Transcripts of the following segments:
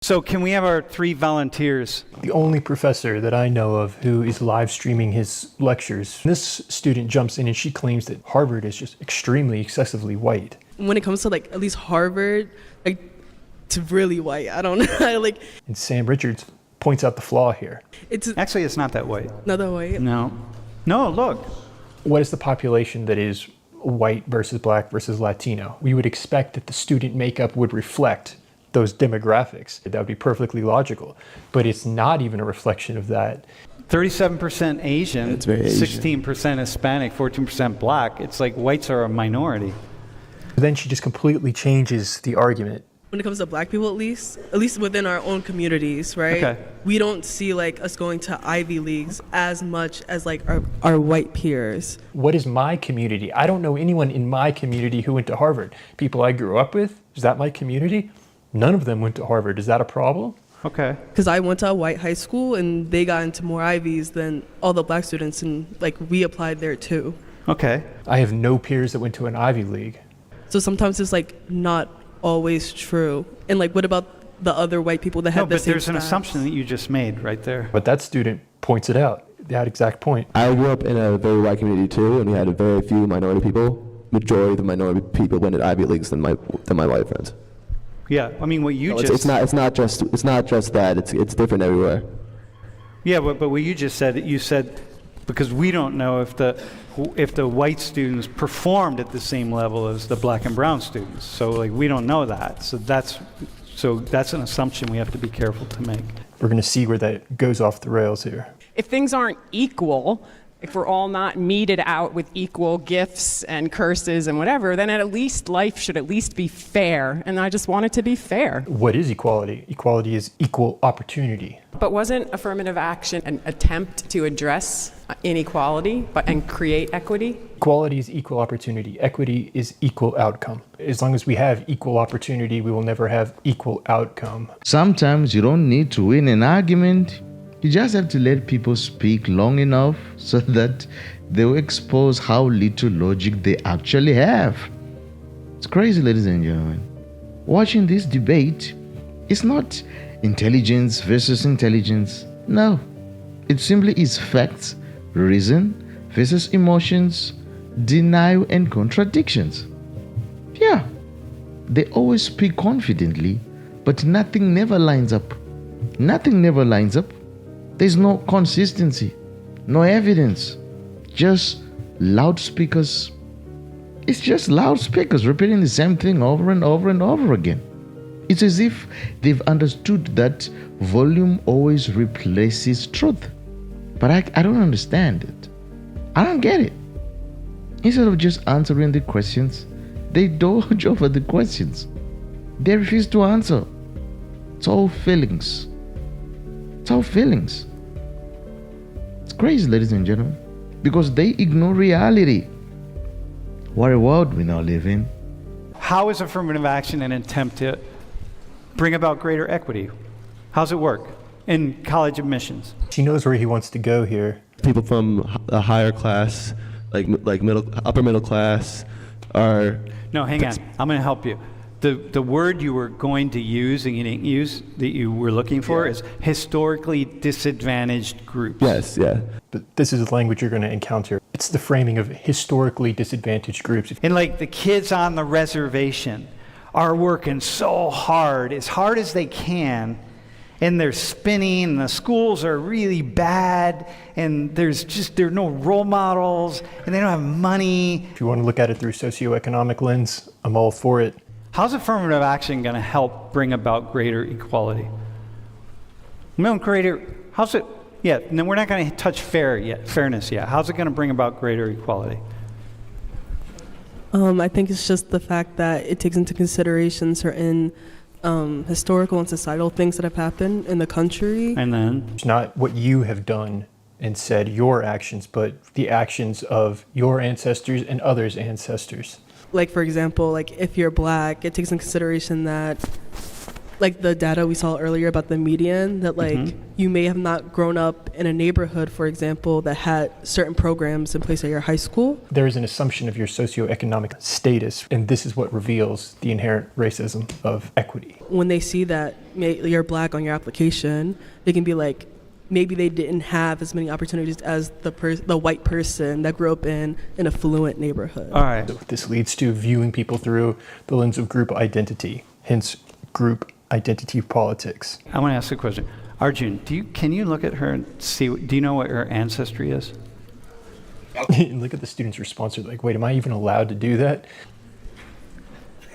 So can we have our 3 volunteers? The only professor that I know of who is live streaming his lectures, this student jumps in and she claims that Harvard is just extremely excessively white. When it comes to like at least Harvard, like it's really white. I don't know. Like, and Sam Richards points out the flaw here. Actually, it's not that white. Not that white? No, look. What is the population that is white versus black versus Latino? We would expect that the student makeup would reflect those demographics. That would be perfectly logical, but it's not even a reflection of that. 37% Asian, It's very Asian. 16% Hispanic, 14% black. It's like whites are a minority. Then she just completely changes the argument. When it comes to black people, at least within our own communities, right? Okay. We don't see like us going to Ivy Leagues as much as like our white peers. What is my community? I don't know anyone in my community who went to Harvard. People I grew up with, is that my community? None of them went to Harvard. Is that a problem? Okay. Because I went to a white high school and they got into more Ivies than all the black students, and like we applied there too. Okay. I have no peers that went to an Ivy League. So sometimes it's like not always true. And like, what about the other white people that have the but same there's an stats? assumption that you just made right there. But that student points it out, that exact point. I grew up in a very white community too, and we had a very few minority people. Majority of the minority people went to Ivy Leagues than my white friends. Yeah, I mean what you So just it's not just that. It's different everywhere. Yeah, but what you just said, you said because we don't know if the white students performed at the same level as the black and brown students. So like we don't know that. So that's an assumption we have to be careful to make. We're going to see where that goes off the rails here. If things aren't equal, if we're all not meted out with equal gifts and curses and whatever, then at least life should at least be fair. And I just want it to be fair. What is equality? Equality is equal opportunity. But wasn't affirmative action an attempt to address inequality and create equity? Equality is equal opportunity. Equity is equal outcome. As long as we have equal opportunity, we will never have equal outcome. Sometimes you don't need to win an argument. You just have to let people speak long enough so that they will expose how little logic they actually have. It's crazy, ladies and gentlemen. Watching this debate is not intelligence versus intelligence. No. It simply is facts, reason versus emotions, denial and contradictions. Yeah. They always speak confidently, but nothing never lines up. Nothing never lines up. There's no consistency, no evidence, just loudspeakers. It's just loudspeakers repeating the same thing over and over and over again. It's as if they've understood that volume always replaces truth. But I don't understand it. I don't get it. Instead of just answering the questions, they dodge over the questions. They refuse to answer. It's all feelings. It's all feelings. It's crazy, ladies and gentlemen, because they ignore reality. What a world we now live in. How is affirmative action an attempt to bring about greater equity? How's it work in college admissions? She knows where he wants to go here. People from a higher class, like upper middle class, are. No, hang on. I'm going to help you. The word you were going to use and you didn't use that you were looking for is historically disadvantaged groups. Yes, yeah. But this is the language you're going to encounter. It's the framing of historically disadvantaged groups. And like the kids on the reservation are working so hard as they can, and they're spinning, and the schools are really bad, and there are no role models, and they don't have money. If you want to look at it through socioeconomic lens, I'm all for it. How's affirmative action going to help bring about greater equality? How's it? Yeah, no, we're not going to touch fairness yet. How's it going to bring about greater equality? I think it's just the fact that it takes into consideration certain historical and societal things that have happened in the country. And then? It's not what you have done and said, your actions, but the actions of your ancestors and others' ancestors. Like, for example, like if you're black, it takes into consideration that like the data we saw earlier about the median, that like you may have not grown up in a neighborhood, for example, that had certain programs in place at your high school. There is an assumption of your socioeconomic status, and this is what reveals the inherent racism of equity. When they see that you're black on your application, they can be like, maybe they didn't have as many opportunities as the white person that grew up in an affluent neighborhood. All right. So this leads to viewing people through the lens of group identity, hence group identity politics. I want to ask a question. Arjun, can you look at her and see, do you know what her ancestry is? And look at the student's response. They're like, wait, am I even allowed to do that?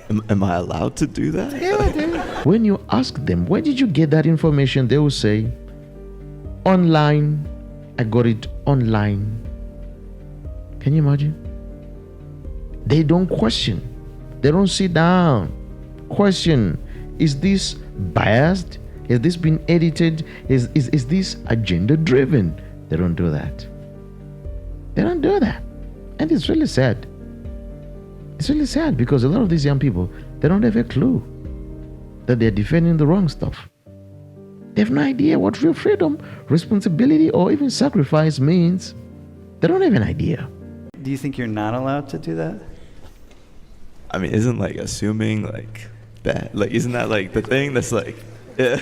Am I allowed to do that? Yeah, dude. When you ask them, where did you get that information? They will say, online. I got it online. Can you imagine? They don't question. They don't sit down. Question. Is this biased? Has this been edited? Is this agenda driven? They don't do that. They don't do that. And it's really sad. It's really sad because a lot of these young people, they don't have a clue that they're defending the wrong stuff. They have no idea what real freedom, responsibility, or even sacrifice means. They don't have an idea. Do you think you're not allowed to do that? I mean, isn't like assuming like bad? Like, isn't that like the thing that's like, yeah.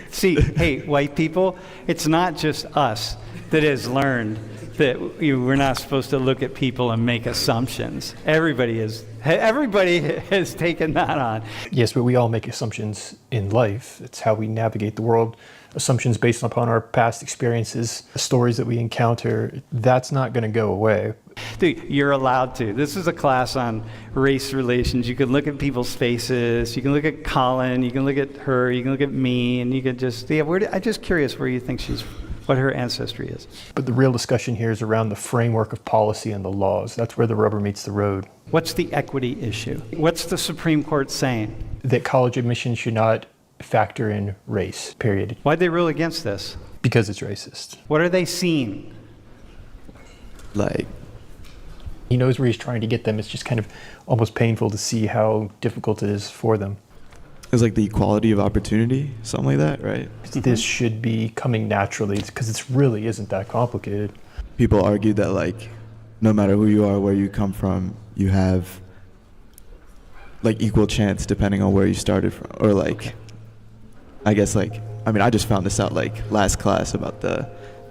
See, hey, white people, it's not just us that has learned that we're not supposed to look at people and make assumptions. Everybody has taken that on. Yes, but we all make assumptions in life. It's how we navigate the world. Assumptions based upon our past experiences, the stories that we encounter, that's not going to go away. Dude, you're allowed to. This is a class on race relations. You can look at people's faces. You can look at Colin. You can look at her. You can look at me. And you can just, I'm just curious where you think what her ancestry is. But the real discussion here is around the framework of policy and the laws. That's where the rubber meets the road. What's the equity issue? What's the Supreme Court saying? That college admission should not factor in race, period. Why'd they rule against this? Because it's racist. What are they seeing? Like, He knows where he's trying to get them. It's just kind of almost painful to see how difficult it is for them. it's like the equality of opportunity, something like that, right? This should be coming naturally because it really isn't that complicated. People argue that like, no matter who you are, where you come from, you have like equal chance depending on where you started from, or like, I guess like, I mean, I just found this out like last class about the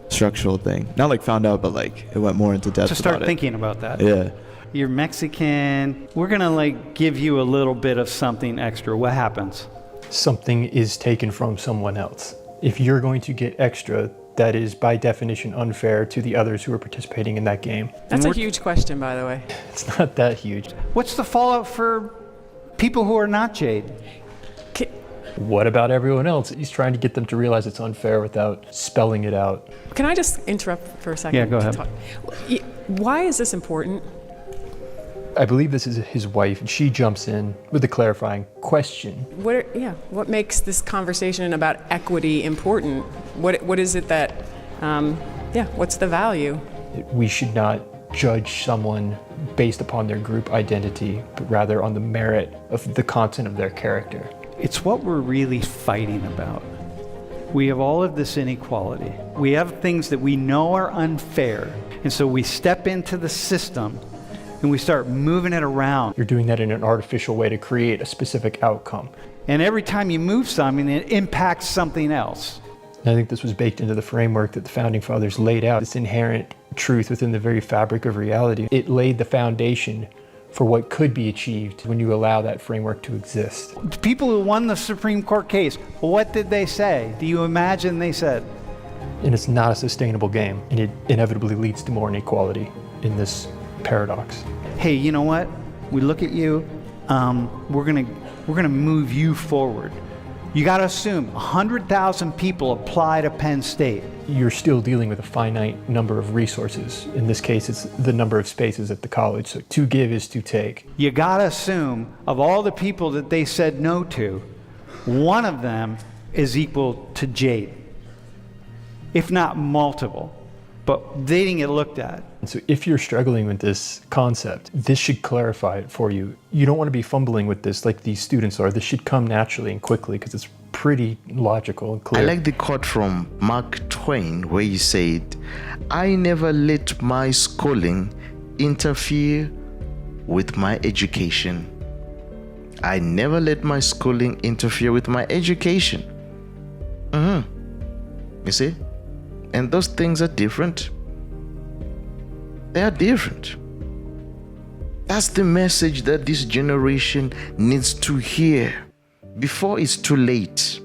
structural thing. Not like found out, but like it went more into depth. To start about thinking about that. Yeah. You're Mexican. We're going to like give you a little bit of something extra. What happens? Something is taken from someone else. If you're going to get extra, that is by definition unfair to the others who are participating in that game. That's a huge question, by the way. It's not that huge. What's the fallout for people who are not Jade? What about everyone else? He's trying to get them to realize it's unfair without spelling it out. Can I just interrupt for a second? Yeah, go ahead. Why is this important? I believe this is his wife, and she jumps in with a clarifying question. What makes this conversation about equity important? What is it that, what's the value? We should not judge someone based upon their group identity, but rather on the merit of the content of their character. It's what we're really fighting about. We have all of this inequality. We have things that we know are unfair. And so we step into the system and we start moving it around. You're doing that in an artificial way to create a specific outcome. And every time you move something, it impacts something else. And I think this was baked into the framework that the Founding Fathers laid out, this inherent truth within the very fabric of reality. It laid the foundation for what could be achieved when you allow that framework to exist. People who won the Supreme Court case, what did they say? Do you imagine they said? And it's not a sustainable game, and it inevitably leads to more inequality in this paradox. Hey, you know what? We look at you, we're gonna move you forward. You gotta assume 100,000 people apply to Penn State. You're still dealing with a finite number of resources. In this case, it's the number of spaces at the college. So to give is to take. You gotta assume of all the people that they said no to, one of them is equal to Jade, if not multiple. But they didn't get looked at. And so if you're struggling with this concept, this should clarify it for you. You don't want to be fumbling with this like these students are. This should come naturally and quickly because it's pretty logical and clear. I like the quote from Mark Twain where he said, "I never let my schooling interfere with my education." I never let my schooling interfere with my education. You see? And those things are different. They are different. That's the message that this generation needs to hear before it's too late.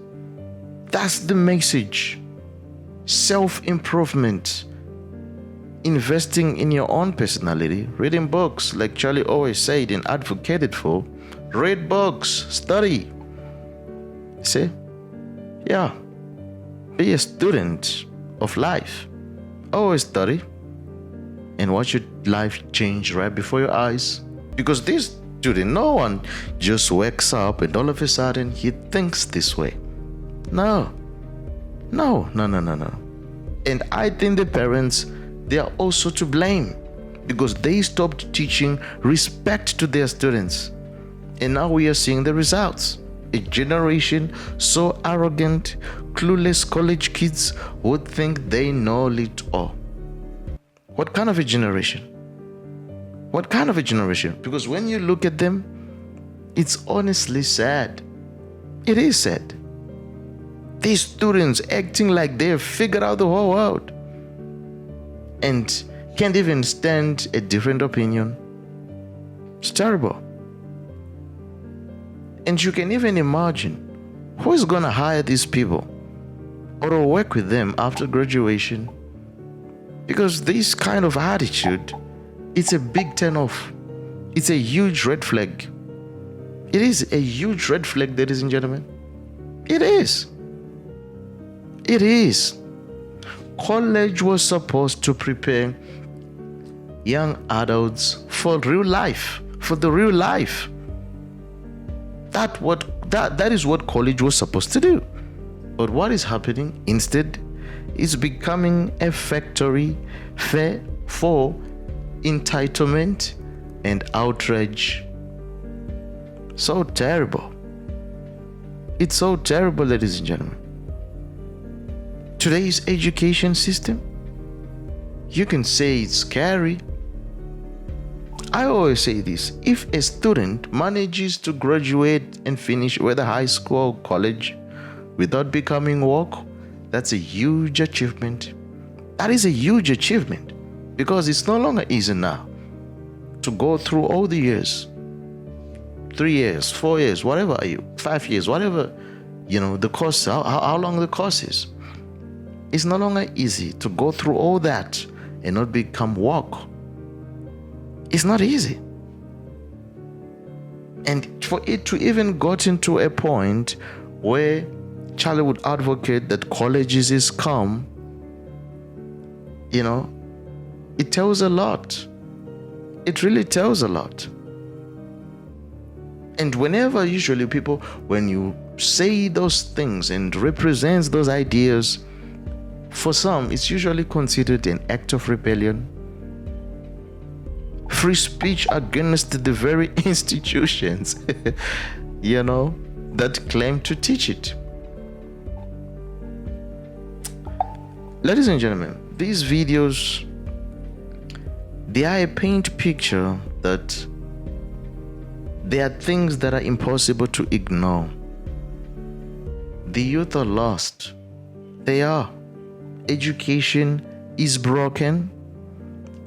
That's the message. Self-improvement. Investing in your own personality. Reading books, like Charlie always said and advocated for. Read books. Study. See? Yeah. Be a student of life. Always study. And watch your life change right before your eyes. Because this student, no one just wakes up and all of a sudden he thinks this way. No. And I think the parents, they are also to blame because they stopped teaching respect to their students. And now we are seeing the results. A generation so arrogant, clueless college kids who think they know it all. What kind of a generation? What kind of a generation? Because when you look at them, it's honestly sad. It is sad. These students acting like they've figured out the whole world and can't even stand a different opinion. It's terrible. And you can even imagine who is going to hire these people or work with them after graduation. Because this kind of attitude, it's a big turn off. It's a huge red flag. It is a huge red flag, ladies and gentlemen. It is. It is. College was supposed to prepare young adults for real life, for the real life. That is what college was supposed to do. But what is happening instead is becoming a factory for entitlement and outrage. So terrible. It's so terrible, ladies and gentlemen. Today's education system, you can say it's scary. I always say this: if a student manages to graduate and finish whether high school or college without becoming woke, that's a huge achievement. That is a huge achievement because it's no longer easy now to go through all the years, 3 years, 4 years, whatever are you, 5 years, whatever, the course, how long the course is. It's no longer easy to go through all that and not become woke. It's not easy. And for it to even gotten to a point where Charlie would advocate that colleges is scum, it tells a lot. It really tells a lot. And whenever usually people, when you say those things and represents those ideas, for some, it's usually considered an act of rebellion. Free speech against the very institutions, that claim to teach it. Ladies and gentlemen, these videos, they are a paint picture that there are things that are impossible to ignore. The youth are lost. They are. Education is broken,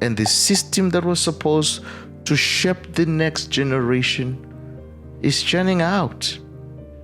and the system that was supposed to shape the next generation is churning out.